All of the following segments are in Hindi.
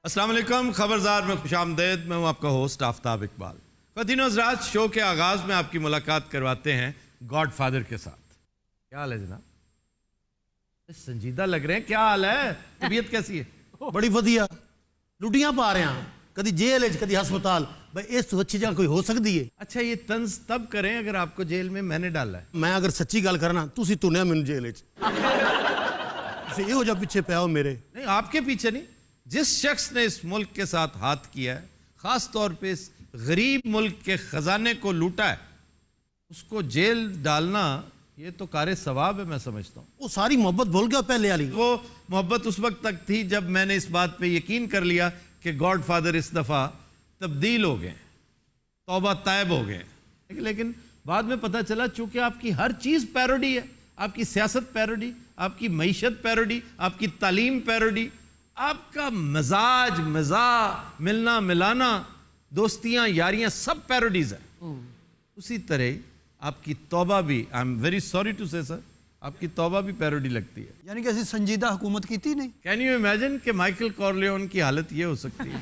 अस्सलाम वालेकुम, खबरदार में खुशामदेद। मैं हूँ आपका होस्ट आफ्ताब इकबाल। ख़वातीन व हज़रात, शो के आगाज़ में आपकी मुलाकात करवाते हैं गॉडफादर के साथ। क्या हाल है जनाब? संजीदा लग रहे हैं, क्या हाल है? तबीयत कैसी है? बड़ी वधिया। लुटियां पा रहे हैं, कभी जेल कभी हस्पताल। भाई इस तो अच्छी जगह कोई हो सकती है? अच्छा, ये तंज तब करें अगर आपको जेल में मैंने डाला है। मैं अगर सच्ची गल करना, तुसी तुने मैनू जेल यो जा पीछे पे आओ मेरे। नहीं, आपके पीछे नहीं, जिस शख्स ने इस मुल्क के साथ हाथ किया है, खास तौर पे इस गरीब मुल्क के खजाने को लूटा है, उसको जेल डालना ये तो कारे सवाब है। मैं समझता हूँ वो सारी मोहब्बत भूल गया पहले वाली। वो मोहब्बत उस वक्त तक थी जब मैंने इस बात पे यकीन कर लिया कि गॉडफादर इस दफ़ा तब्दील हो गए, तौबा तायब हो गए। लेकिन बाद में पता चला चूंकि आपकी हर चीज़ पैरोडी है, आपकी सियासत पैरोडी, आपकी मईशत पैरोडी, आपकी तालीम पैरोडी, आपका मजाज मजा, मिलना मिलाना, दोस्तियां यारियां सब पैरोडीज है। उसी तरह आपकी तौबा भी, I am very sorry to say sir, आपकी तौबा भी पैरोडी लगती है। यानी कि ऐसी संजीदा हुकूमत की थी नहीं। कैन यू इमेजिन कि माइकल कॉर्लियोन की हालत ये हो सकती है?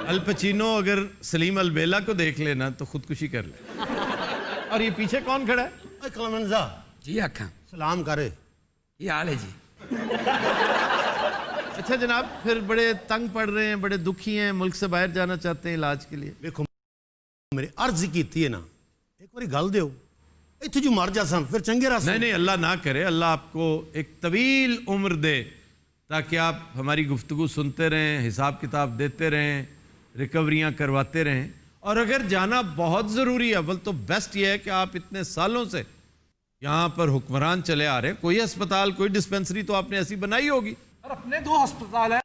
अल पचीनो अगर सलीम अलबेला को देख लेना तो खुदकुशी कर ले। और ये पीछे कौन खड़ा है? कलमंजा जी आखा सलाम करे। ये हाल है जी। अच्छा जनाब, फिर बड़े तंग पड़ रहे हैं, बड़े दुखी हैं, मुल्क से बाहर जाना चाहते हैं इलाज के लिए। देखो मेरी अर्ज की है ना, एक बार गल दो, इतने जो मर जा फिर चंगे रास्ते। नहीं नहीं, अल्लाह ना करे, अल्लाह आपको एक तवील उम्र दे ताकि आप हमारी गुफ्तगू सुनते रहें, हिसाब किताब देते रहें, रिकवरियाँ करवाते रहें। और अगर जाना बहुत ज़रूरी है, अव्वल तो बेस्ट ये है कि आप इतने सालों से यहाँ पर हुक्मरान चले आ रहे हैं, कोई अस्पताल कोई डिस्पेंसरी तो आपने ऐसी बनाई होगी। और अपने 2 अस्पताल है,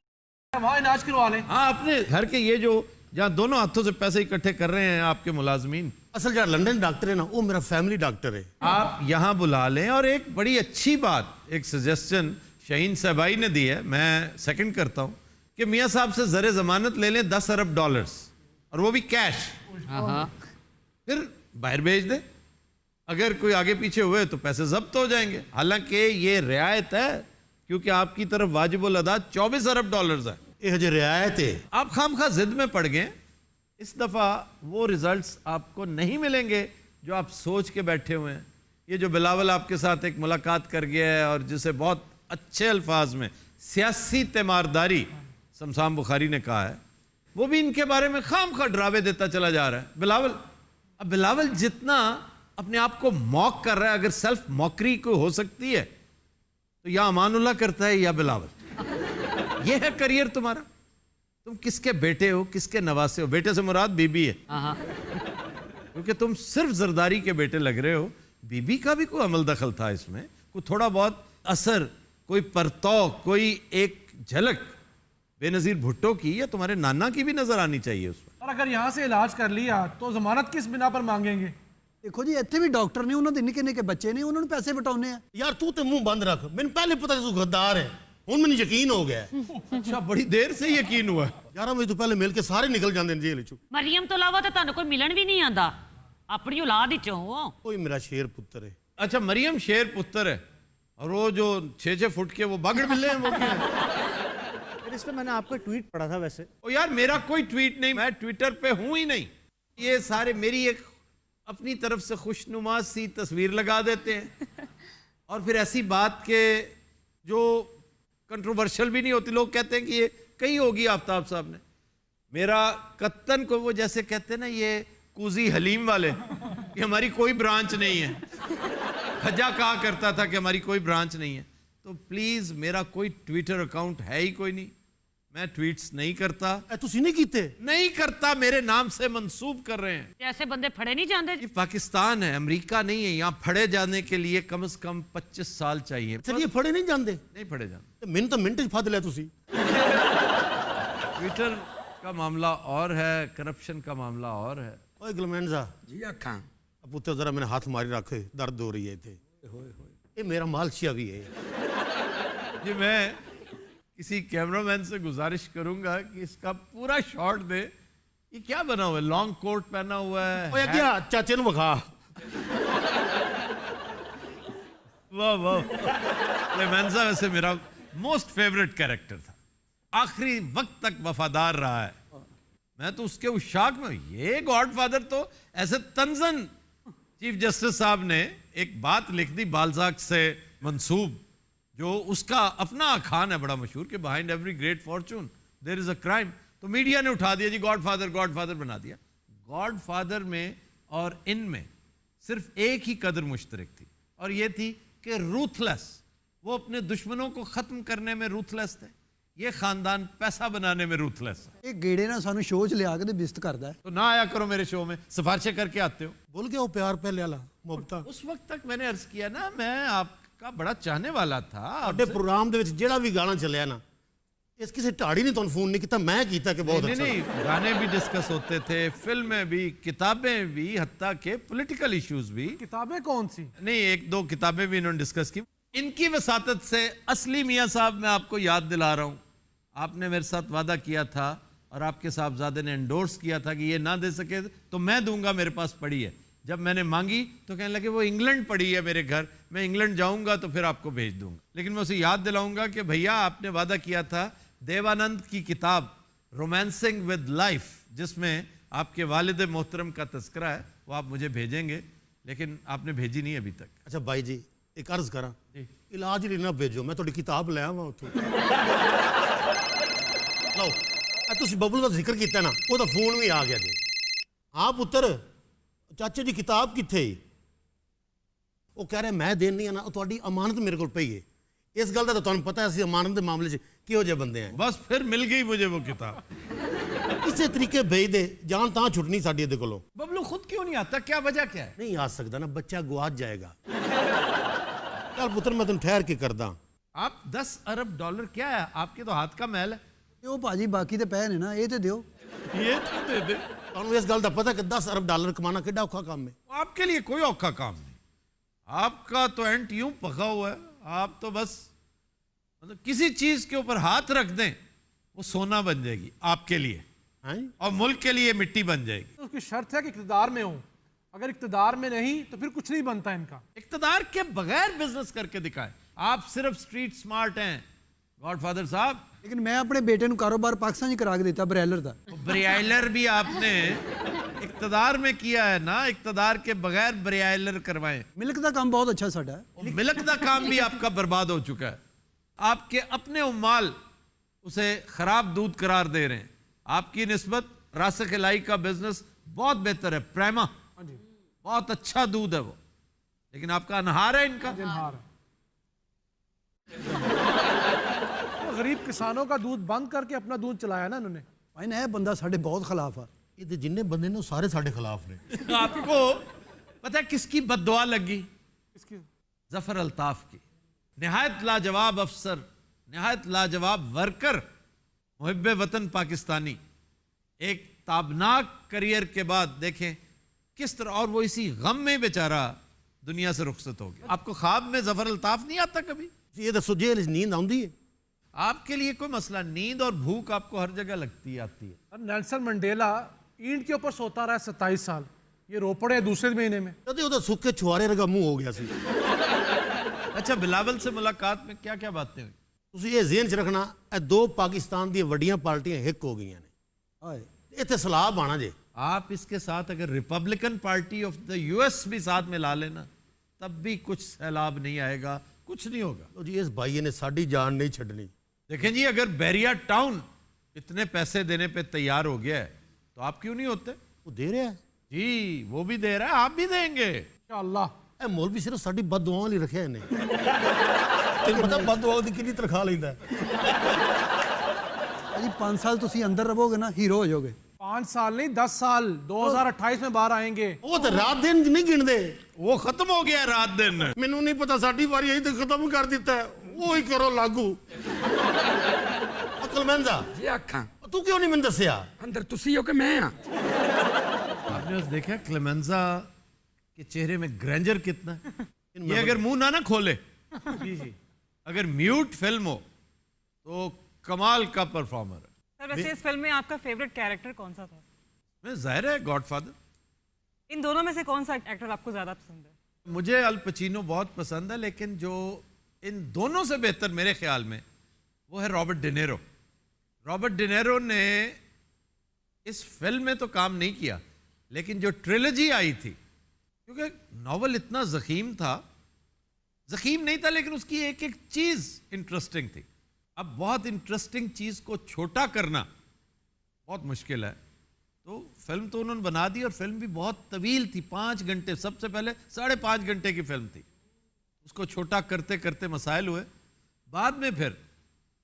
वहाँ इलाज करवा लें। हाँ, अपने घर के ये जो जहाँ दोनों हाथों से पैसे इकट्ठे कर रहे हैं आपके मुलाजमीन। असल जहाँ लंदन डॉक्टर है ना, वो मेरा फैमिली डॉक्टर है। आप यहाँ बुला लें। और एक बड़ी अच्छी बात, एक सजेशन शाहीन साहबाई ने दी है, मैं सेकंड करता हूँ कि मियाँ साहब से ज़र ज़मानत ले लें $10 अरब, और वो भी कैश। फिर बाहर भेज दें। अगर कोई आगे पीछे हुए तो पैसे जब्त हो जाएंगे। हालांकि ये रियायत है क्योंकि आपकी तरफ वाजिबुल अदा $24 अरब है। ये हजे रियायत है। आप खामखा जिद में पड़ गए। इस दफ़ा वो रिजल्ट्स आपको नहीं मिलेंगे जो आप सोच के बैठे हुए हैं। ये जो बिलावल आपके साथ एक मुलाकात कर गया है और जिसे बहुत अच्छे अल्फाज में सियासी तीमारदारी शमशान बुखारी ने कहा है, वो भी इनके बारे में खामखा डरावे देता चला जा रहा है। अब बिलावल जितना अपने आप को मॉक कर रहा है, अगर सेल्फ मॉकरी को हो सकती है तो या अमानुल्लाह करता है या बिलावल। ये है करियर तुम्हारा। तुम किसके बेटे हो, किसके नवासे हो? बेटे से मुराद बीबी है, क्योंकि तुम सिर्फ जरदारी के बेटे लग रहे हो। बीबी का भी कोई अमल दखल था इसमें, कोई थोड़ा बहुत असर, कोई परतौ, कोई एक झलक बेनजीर भुट्टो की या तुम्हारे नाना की भी नजर आनी चाहिए उसमें। और अगर यहाँ से इलाज कर लिया तो जमानत किस बिना पर मांगेंगे? देखो जी, इतने भी डॉक्टर ने, उन्होंने निके निके बच्चे ने, उन्होंने पैसे बटाने हैं। यार तू तो मुंह बंद रख, मैंने पहले पता तू गद्दार है, हूं मैंने यकीन हो गया। अच्छा, बड़ी देर से यकीन हुआ। 11 बजे तो पहले मिल के सारे निकल जाते हैं जेल चो। मरियम तो इलावा तो तुहानू कोई मिलन भी नहीं आंदा, अपनी औलाद ही चो हो। कोई मेरा शेर पुत्र है। अच्छा, मरियम शेर पुत्र है और वो जो 6-6 फुट के वो बागड़ बिल्ले हैं, वो क्या है? इस पे मैंने आपका ट्वीट पढ़ा था वैसे। ओ यार, मेरा कोई ट्वीट नहीं, मैं ट्विटर पे हूं ही नहीं। ये सारे मेरी एक अपनी तरफ से खुशनुमा सी तस्वीर लगा देते हैं और फिर ऐसी बात के जो कंट्रोवर्शियल भी नहीं होती, लोग कहते हैं कि ये कहीं होगी आफ्ताब साहब ने। मेरा कत्तन को वो जैसे कहते हैं ना, ये कूजी हलीम वाले, कि हमारी कोई ब्रांच नहीं है। खजा कहा करता था कि हमारी कोई ब्रांच नहीं है। तो प्लीज, मेरा कोई ट्विटर अकाउंट है ही कोई नहीं, मैं ट्वीट्स नहीं करता। तुसी नहीं कीते? नहीं करता, मेरे नाम से मंसूब कर रहे हैं। ऐसे बंदे फड़े नहीं जाते। ये पाकिस्तान है, अमेरिका नहीं है। यहाँ फड़े जाने के लिए कम से कम 25 साल चाहिए। चलिए फड़े नहीं जाते? नहीं फड़े जाते। मैंने तो मिनट फद लिया तुसी। ट्विटर का मामला और है, करप्शन का मामला और है। ओए गलमैंजा जी आखा पुत्र जरा मैंने हाथ मारी रखे, दर्द हो रही है थे। ये मेरा मालशिया भी है। जी, मैं किसी कैमरामैन से गुजारिश करूंगा कि इसका पूरा शॉट दे। ये क्या बना हुआ है? लॉन्ग कोट पहना हुआ है। ओए क्या चाचे ने बखा। वाह वाह, क्लेमेंजा वैसे मेरा मोस्ट फेवरेट कैरेक्टर था। आखिरी वक्त तक वफादार रहा है। मैं तो उसके उस शाक में, ये गॉडफादर तो ऐसे तंजन चीफ जस्टिस साहब ने एक बात लिख दी बालजाक से मंसूब, जो उसका अपना अखान है बड़ा मशहूर कि behind every great fortune there is a crime. तो मीडिया ने उठा दिया जी, गॉडफादर गॉडफादर बना दिया। गॉडफादर में और इनमें सिर्फ एक ही कदर मुश्तरक थी, और ये थी कि रूथलेस। वो अपने दुश्मनों को खत्म करने में रूथलेस थे, ये खानदान पैसा बनाने में रूथलेस है। ਇਹ ਗੇੜੇ ਨਾਲ ਸਾਨੂੰ ਸ਼ੋਅ 'ਚ ਲਿਆ ਕੇ ਤੇ ਬਿਸਤ ਕਰਦਾ ਹੈ। तो ना आया करो मेरे शो में, सिफारिशें करके आते हो। बोल के वो प्यार पहले वाला मुहब्बता उस वक्त तक मैंने अर्ज किया ना, मैं आपका बड़ा चाहने वाला था। ਸਾਡੇ ਪ੍ਰੋਗਰਾਮ ਦੇ ਵਿੱਚ ਜਿਹੜਾ ਵੀ ਗਾਣਾ ਚੱਲਿਆ ਨਾ, ਇਸ ਕਿਸੇ ਢਾੜੀ ਨੇ ਤੁਹਾਨੂੰ ਫੋਨ ਨਹੀਂ ਕੀਤਾ, ਮੈਂ ਕੀਤਾ कि बहुत नहीं अच्छा। नहीं, गाने भी डिस्कस होते थे, फिल्में भी, किताबें भी, हत्ता के पॉलिटिकल इश्यूज भी। किताबें कौन सी? नहीं, एक दो किताबें भी इन्होंने डिस्कस की। इनकी वसातत से असली मियाँ साहब मैं आपको याद दिला रहा हूँ, आपने मेरे साथ वादा किया था और आपके साहबजादे ने एंडोर्स किया था कि ये ना दे सके तो मैं दूंगा, मेरे पास पड़ी है। जब मैंने मांगी तो कहने लगे वो इंग्लैंड पड़ी है मेरे घर, मैं इंग्लैंड जाऊंगा तो फिर आपको भेज दूंगा। लेकिन मैं उसे याद दिलाऊंगा कि भैया आपने वादा किया था देवानंद की किताब रोमांसिंग विद लाइफ, जिसमें आपके वालिद मोहतरम का तस्करा है, वो आप मुझे भेजेंगे, लेकिन आपने भेजी नहीं अभी तक। अच्छा भाई जी, एक अर्ज करा, इलाज ਲਈ ਨਾ ਭੇਜੋ, ਮੈਂ ਤੁਹਾਡੀ ਕਿਤਾਬ ਲੈ ਆਵਾਂ ਉੱਥੋਂ। ਲਓ, ਆ ਤੁਸੀਂ ਬਬਲੂ ਦਾ ਜ਼ਿਕਰ ਕੀਤਾ ਨਾ, ਉਹਦਾ ਫੋਨ ਵੀ ਆ ਗਿਆ ਜੀ। ਹਾਂ ਪੁੱਤਰ, ਚਾਚੇ ਦੀ ਕਿਤਾਬ ਕਿੱਥੇ? ਉਹ ਕਹਿ ਰਿਹਾ ਮੈਂ ਦੇਣੀ ਆ ਨਾ, ਉਹ ਤੁਹਾਡੀ ਅਮਾਨਤ ਮੇਰੇ ਕੋਲ ਪਈ ਹੈ। ਇਸ ਗੱਲ ਦਾ ਤਾਂ ਤੁਹਾਨੂੰ ਪਤਾ ਹੈ ਅਸੀਂ ਅਮਾਨਤ ਦੇ ਮਾਮਲੇ 'ਚ ਕਿਹੋ ਜਿਹੇ ਬੰਦੇ ਆ। बस फिर मिल गई मुझे वो किताब। ਕਿਸੇ ਤਰੀਕੇ ਭੇਜ ਦੇ, ਜਾਨ ਤਾਂ ਛੁੱਟਣੀ ਸਾਡੀ ਇਹਦੇ ਕੋਲੋਂ। बबलू खुद क्यों नहीं आता, क्या वजह क्या है? ਨਹੀਂ ਆ ਸਕਦਾ ਨਾ, ਬੱਚਾ ਗਵਾਚ ਜਾਏਗਾ। ਚੱਲ ਪੁੱਤਰ ਮੈਂ ਤੈਨੂੰ ਠਹਿਰ ਕੇ ਕਰਦਾ। आप 10 अरब डॉलर क्या है, आपके तो हाथ का महल है। ਤੇ ਉਹ ਭਾਜੀ ਬਾਕੀ ਤੇ ਪਏ ਨੇ ਨਾ, ਇਹ ਤੇ ਦਿਓ। ये तो दे दे। ਤੁਹਾਨੂੰ ਇਸ ਗੱਲ ਦਾ ਪਤਾ ਕਿ 10 ਅਰਬ ਡਾਲਰ ਕਮਾना ਕਿੱਡਾ ਔਖਾ ਕੰਮ ਹੈ। आपके लिए कोई औखा काम नहीं, आपका तो एंट यूं पका हुआ है। आप तो बस मतलब किसी चीज के ऊपर हाथ रख दें वो सोना बन जाएगी आपके लिए, हैं? और मुल्क के लिए मिट्टी बन जाएगी। तो उसकी शर्त है कि इक़्तिदार में हो, अगर इक़्तिदार में नहीं तो फिर कुछ नहीं बनता इनका। इक़्तिदार के बगैर बिजनेस करके दिखाएं। आप सिर्फ स्ट्रीट स्मार्ट हैं गॉडफादर साहब। ਲੇਕਿਨ ਮੈਂ ਆਪਣੇ ਬੇਟੇ ਨੂੰ ਕਾਰੋਬਾਰ पाकिस्तान 'ਚ करा के ਦਿੱਤਾ ਬਰੈਲਰ ਦਾ। ब्रियाइलर भी आपने इक़्तिदार में किया है ना, इक़्तिदार के बगैर ब्रियाइलर करवाएं। ਮਿਲਕ ਦਾ ਕੰਮ ਬਹੁਤ ਅੱਛਾ ਸਾਡਾ ਹੈ। मिल्क का काम भी आपका बर्बाद हो चुका है। आपके अपने उम्माल उसे खराब दूध करार दे रहे हैं। आपकी निस्बत रासख इलाई का बिजनेस बहुत बेहतर है, प्रेमा बहुत अच्छा दूध है वो, लेकिन आपका अनहार है इनका। जिनहार तो गरीब किसानों का दूध बंद करके अपना दूध चलाया ना इन्होंने। ਭਾਈ ਨਾ ਇਹ ਬੰਦਾ ਸਾਡੇ ਬਹੁਤ ਖਿਲਾਫ ਆ। ਇਹਦੇ ਜਿੰਨੇ ਬੰਦੇ ਨੇ ਉਹ ਸਾਰੇ ਸਾਡੇ ਖਿਲਾਫ ਨੇ। आपको पता है किसकी बद्दुआ लगी? इसकी जफर अल्ताफ की। निहायत लाजवाब अफसर, निहायत लाजवाब वर्कर, मुहिब्बे वतन पाकिस्तानी, एक ताबनाक करियर के बाद देखें किस तरह, और वो इसी गम में बेचारा दुनिया से रुखसत हो गया। आपको ख्वाब में जफर अल्ताफ नहीं आता कभी? ਇਹ ਦੱਸੋ ਜੇਲ੍ਹ 'ਚ ਨੀਂਦ ਆਉਂਦੀ ਹੈ? आपके लिए कोई मसला, नींद और भूख आपको हर जगह लगती आती है। और नेल्सन मंडेला ईंट के ऊपर सोता रहा 27 साल, ये रो पड़े दूसरे महीने में। ਕਦੇ ਉਹਦਾ ਸੁੱਕੇ ਛੁਆਰੇ ਵਰਗਾ ਮੂੰਹ ਹੋ ਗਿਆ ਸੀ। अच्छा, बिलावल से मुलाकात में क्या क्या बातें हुई? ਤੁਸੀਂ ਇਹ ਜ਼ਿਹਨ 'ਚ ਰੱਖਣਾ, ਇਹ ਦੋ ਪਾਕਿस्तान ਦੀਆਂ ਵੱਡੀਆਂ ਪਾਰਟੀਆਂ ਹਿੱਕ ਹੋ ਗਈਆਂ ਨੇ। ਹਾਏ ਇੱਥੇ ਸਲਾਹ ਆਣਾ ਜੇ। आप इसके साथ अगर Republican party of the US भी साथ में ला लेना, तब भी कुछ सैलाब नहीं आएगा, कुछ नहीं होगा। ਲਓ ਜੀ, ਇਸ ਭਾਈਏ ਨੇ ਸਾਡੀ ਜਾਨ ਨਹੀਂ ਛੱਡਣੀ। देखें जी, अगर बैरिया टाउन इतने पैसे देने पे तैयार हो गया है तो आप क्यों नहीं होते? ਉਹ ਦੇ ਰਿਹਾ ਹੈ। जी, वो भी दे रहा है, आप भी देंगे। इंशाअल्लाह। ਇਹ ਮੌਲਵੀ ਸਿਰਫ ਸਾਡੀ ਬਦਦੁਆਵਾਂ ਲਈ ਰੱਖਿਆ ਇਹਨੇ। ਤੈਨੂੰ ਪਤਾ ਬਦਦੁਆ ਦੀ ਕਿੰਨੀ ਤਨਖਾਹ ਲੈਂਦਾ ਹੈ? ਭਾਜੀ 5 ਸਾਲ ਤੁਸੀਂ ਅੰਦਰ ਰਹੋਗੇ ਨਾ, ਹੀਰੋ ਹੋ ਜਾਓਗੇ। 5 साल नहीं 10 साल, 2028 में बाहर आएंगे। ਉਹ ਤਾਂ ਰਾਤ ਦਿਨ ਨਹੀਂ ਗਿਣਦੇ। वो खत्म हो गया है रात दिन। ਮੈਨੂੰ ਨਹੀਂ ਪਤਾ, ਸਾਡੀ ਵਾਰੀ ਅਹੀਂ ਤੇ ਖਤਮ ਕਰ ਦਿੱਤਾ ਹੈ। ਉਹ ਹੀ ਕਰੋ ਲਾਗੂ। ਅਕਲਮੰਦਾ, जी आखा ਤੂੰ ਕਿਉਂ ਨਹੀਂ ਮੈਨੂੰ ਦੱਸਿਆ? अंदर तुसी हो कि मैं हाँ? आपने बस देखा क्लेमेंजा के चेहरे में ग्रैंजर कितना है? ये अगर मुंह ना खोले, अगर म्यूट फिल्म हो तो कमाल का परफॉर्मर है। सर वैसे इस फिल्म में आपका फेवरेट कैरेक्टर कौन सा था? मैं जाहिर है गॉडफादर। इन दोनों में से कौन सा एक्टर आपको ज्यादा पसंद है? मुझे अल पचीनो बहुत पसंद है, लेकिन जो इन दोनों से बेहतर मेरे ख्याल में वो है रॉबर्ट डिनेरो। रॉबर्ट डिनेरो ने इस फिल्म में तो काम नहीं किया, लेकिन जो ट्रिलॉजी आई थी, क्योंकि नॉवल इतना जखीम था, जखीम नहीं था लेकिन उसकी एक एक चीज इंटरेस्टिंग थी। अब बहुत इंटरेस्टिंग चीज को छोटा करना बहुत मुश्किल है, तो फिल्म तो उन्होंने बना दी और फिल्म भी बहुत तवील थी, 5 घंटे, सबसे पहले 5.5 घंटे की फिल्म थी। उसको छोटा करते करते मसाइल हुए। बाद में फिर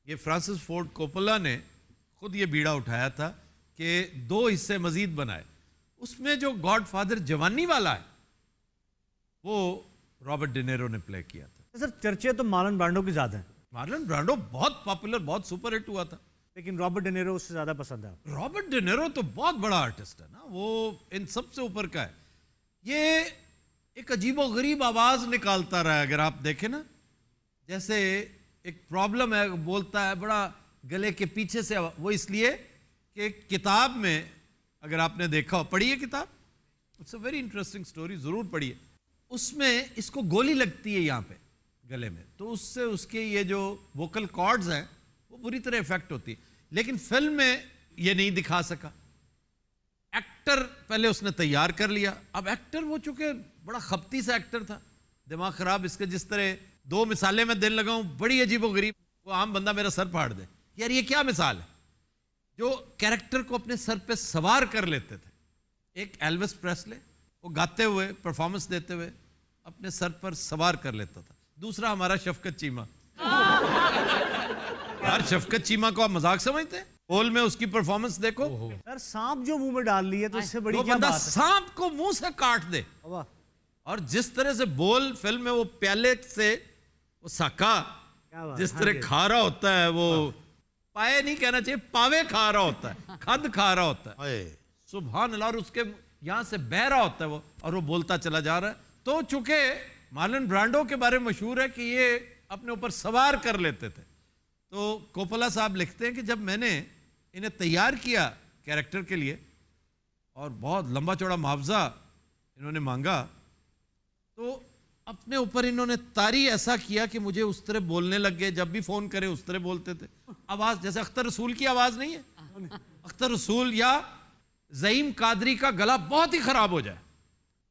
ये फ्रांसिस फोर्ड कोपोला ने खुद ये बीड़ा उठाया था कि 2 हिस्से मजीद बनाए। उसमें जो गॉडफादर जवानी वाला है वो रॉबर्ट डिनेरो ने प्ले किया था। सर चर्चे तो मार्लन ब्रांडो की ज्यादा है, मार्लन ब्रांडो बहुत पॉपुलर, बहुत सुपर हिट हुआ था, लेकिन रॉबर्ट डेनेरो उससे ज्यादा पसंद है। रॉबर्ट डिनेरो तो बहुत बड़ा आर्टिस्ट है ना, वो इन सबसे ऊपर का है। ये एक अजीबो गरीब आवाज निकालता रहा है, अगर आप देखें ना, जैसे एक प्रॉब्लम है, बोलता है बड़ा गले के पीछे से, वो इसलिए कि किताब में, अगर आपने देखा हो, पढ़िए किताब, it's a very interesting story, जरूर पढ़िए। उसमें इसको गोली लगती है यहाँ पे गले में, तो उससे उसके ये जो वोकल कॉर्ड्स हैं वो बुरी तरह इफेक्ट होती है। लेकिन फिल्म में ये नहीं दिखा सका। एक्टर पहले उसने तैयार कर लिया। अब एक्टर वो चूंकि बड़ा खपती सा एक्टर था, दिमाग खराब, इसके जिस तरह 2 मिसालें मैं देने लगा हूं, बड़ी अजीबो गरीब, वो आम बंदा मेरा सर फाड़ दे, यार ये क्या मिसाल है। जो कैरेक्टर को अपने सर पे सवार कर लेते थे, एक एल्विस प्रेस्ले, वो गाते हुए, परफॉर्मेंस देते हुए अपने सर पर सवार कर लेता था। दूसरा हमारा शफकत चीमा, यार शफकत चीमा को आप मजाक समझते हैं? पोल में उसकी परफॉर्मेंस देखो, सर सांप जो मुंह में डाल ली है तो इससे बड़ी वो क्या बंदा बात है। सांप को मुंह से काट दे, वाह, और जिस तरह से बोल फिल्म में वो प्याले से वो साका क्या बात, जिस हाँ तरह जी। खा रहा होता है, वो पाए नहीं कहना चाहिए, पावे खा रहा होता है, खद खा रहा होता है, हाय, सुभान अल्लाह, और उसके यहां से बह रहा होता है वो, और वो बोलता चला जा रहा है। तो चूंकि मार्लन ब्रांडो के बारे में मशहूर है कि ये अपने ऊपर सवार कर लेते थे, तो कोपोला साहब लिखते हैं कि जब मैंने इन्हें तैयार किया कैरेक्टर के लिए और बहुत लंबा चौड़ा मुआवजा इन्होंने मांगा, तो अपने ऊपर इन्होंने तारी ऐसा किया कि मुझे उस तरह बोलने लग गए, जब भी फोन करे उस तरह बोलते थे। आवाज जैसे अख्तर रसूल की आवाज नहीं है, अख्तर रसूल या ज़ईम कादरी का गला बहुत ही खराब हो जाए,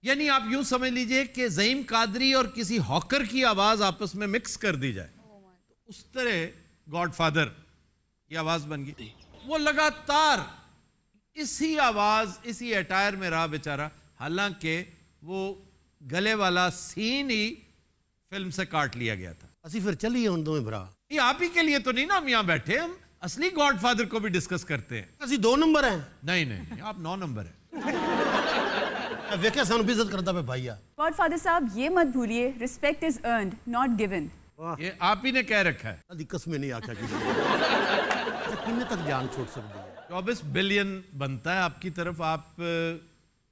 यानी आप यूं समझ लीजिए कि ज़ईम कादरी और किसी हॉकर की आवाज आपस में मिक्स कर दी जाए, तो उस तरह गॉडफादर की आवाज बन गई। वो लगातार इसी आवाज, इसी अटायर में रहा बेचारा, हालांकि वो गले वाला सीन ही फिल्म से काट लिया गया था। ਅਸੀਂ ਫਿਰ ਚੱਲੀਏ ਹੁਣ ਦੋਵੇਂ ਭਰਾ। ये आप ही के लिए तो नहीं ना हम यहाँ बैठे, हम असली गॉडफादर को भी डिस्कस करते हैं। ਅਸੀਂ 2 नंबर ਹੈ। नहीं नहीं नहीं, आप 9 नंबर है। ਵੇਖਿਆ ਸਾਨੂੰ ਵੀ ਇੱਜ਼ਤ ਕਰਦਾ ਪਿਆ ਭਾਈ ਆ। गॉडफादर साहब ये मत भूलिए, respect is earned not given. ये आप ही ने कह रखा है। ਕਦੀ ਕਸਮੇ ਨਹੀਂ ਆਖਿਆ ਕਿਸੇ ਨੇ। ਕਿੰਨੇ ਤੱਕ ਜਾਨ ਛੋੜ ਸਕਦੀ ਹੈ? 24 बिलियन बनता है आपकी तरफ, आप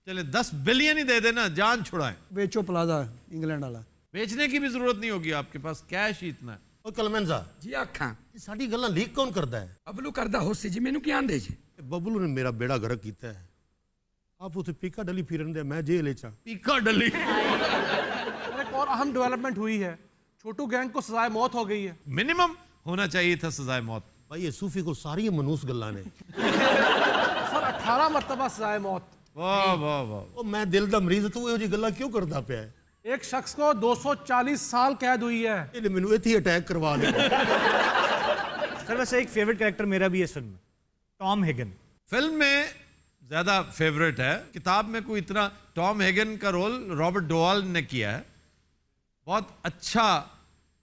चले 10 बिलियन ही दे देना, जान छुड़ाएं। ਵੇਚੋ ਪਲਾਜ਼ਾ ਇੰਗਲੈਂਡ वाला। बेचने की भी जरूरत नहीं होगी, आपके पास कैश ही इतना है। ਓ ਕਲਮਨ ਸਾਹਿਬ, जी आखा ਇਹ ਸਾਡੀ ਗੱਲਾਂ ਲੀਕ ਕੌਣ ਕਰਦਾ ਹੈ? बबलू करदा हो सी जी मैनू की आंदे जी ਇਹ ਬੱਬਲੂ ਨੇ ਮੇਰਾ ਬੇੜਾ ਗਰਕ ਕੀਤਾ ਹੈ। ਆਪ ਉਥੇ ਪੀਕਾ ਡਲੀ ਫਿਰਨ ਦੇ, ਮੈਂ ਜੇਲ੍ਹ ਚ। पीका डली। और एक और अहम डेवलपमेंट हुई है, छोटू गैंग को सजाए मौत हो गई है। मिनिमम होना चाहिए था सजाए मौत। ਭਾਈ ਇਹ ਸੂਫੀ ਕੋਲ ਸਾਰੀਆਂ ਮਨੂਸ ਗੱਲਾਂ ਨੇ। सर 18 मरतबा सजाए मौत। वाह वाह वाह। ਉਹ ਮੈਂ ਦਿਲ ਦਾ ਮਰੀਜ਼, ਤੂੰ ਇਹੋ ਜਿਹੀ ਗੱਲਾਂ ਕਿਉਂ ਕਰਦਾ ਪਿਆ ਹੈ? एक शख्स को 240 साल कैद हुई है। ਇਹਨੇ ਮੈਨੂੰ ਇੱਥੇ ਅਟੈਕ ਕਰਵਾ ਲਿਆ। सर वैसे एक फेवरेट कैरेक्टर मेरा भी है इस फिल्म में, टॉम हेगन। फिल्म में ज्यादा फेवरेट है, किताब में कोई इतना, टॉम हेगन का रोल रॉबर्ट डोवाल ने किया है, बहुत अच्छा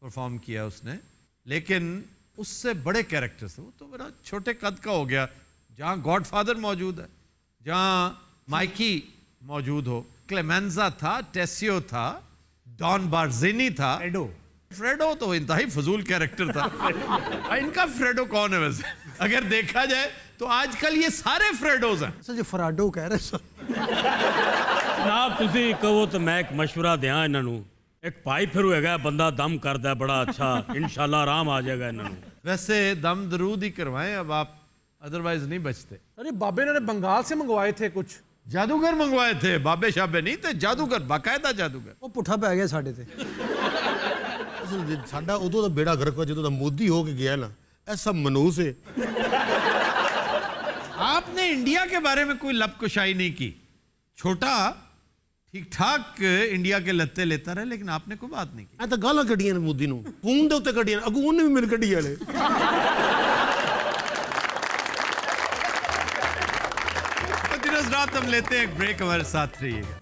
परफॉर्म किया उसने, लेकिन उससे बड़े कैरेक्टर से वो तो बड़ा छोटे कद का हो गया। जहां गॉडफादर मौजूद है, जहां माइकी मौजूद हो, क्लेमेंजा था, टेसियो था, डॉन बार्जिनी था, फ्रेडो तो इंतहाई फजूल कैरेक्टर था। इनका फ्रेडो कौन है वैसे? अगर देखा जाए तो आजकल ये सारे फ्रेडोज हैं। सर जो फराडो कह रहे सर। ਜਨਾਬ ਤੁਸੀਂ ਕਹੋ ਤਾਂ ਮੈਂ ਇੱਕ ਮਸ਼ਵਰਾ ਦਿਆਂ ਇਹਨਾਂ ਨੂੰ। ਇੱਕ ਭਾਈ ਫਿਰੂ ਹੈਗਾ, ਬੰਦਾ ਦਮ ਕਰਦਾ ਹੈ ਬੜਾ ਅੱਛਾ, ਇਨਸ਼ਾਅੱਲਾ ਆਰਾਮ ਆ ਜਾਏਗਾ ਇਹਨਾਂ ਨੂੰ। वैसे दम दरूद ही करवाएं अब आप, अदरवाइज नहीं बचते। अरे बाबे ने बंगाल से मंगवाए थे कुछ। जादूगर मंगवाए थे, बाबे शाबे नहीं थे, जादूगर, बाकायदा जादूगर। ਉਹ ਪੁੱਠਾ ਪੈ ਗਿਆ ਸਾਡੇ ਤੇ। ਅਸਲ ਸਾਡਾ ਉਦੋਂ ਦਾ ਬੇੜਾ ਗਰਕ ਹੋਇਆ ਜਦੋਂ ਦਾ ਮੋਦੀ ਹੋ ਕੇ ਗਿਆ ਨਾ। ਐਸਾ ਮਨੂਸ ਹੈ। आपने इंडिया के बारे में कोई लपकुशाई नहीं की। छोटा ठीक ठाक इंडिया के लत्ते लेता रहे, लेकिन आपने कोई बात नहीं की। मैं तो गाਲਾਂ ਕੱਢੀਆਂ ਨੇ ਮੋਦੀ ਨੂੰ, ਫੋਨ ਦੇ ਉੱਤੇ ਕੱਢੀਆਂ ਨੇ, ਅੱਗੋਂ ਉਹਨੇ ਵੀ ਮੈਨੂੰ ਕੱਢੀ ਵਾਲੇ। तो दिन रात हम लेते हैं एक ब्रेक, हमारे साथ रहिएगा।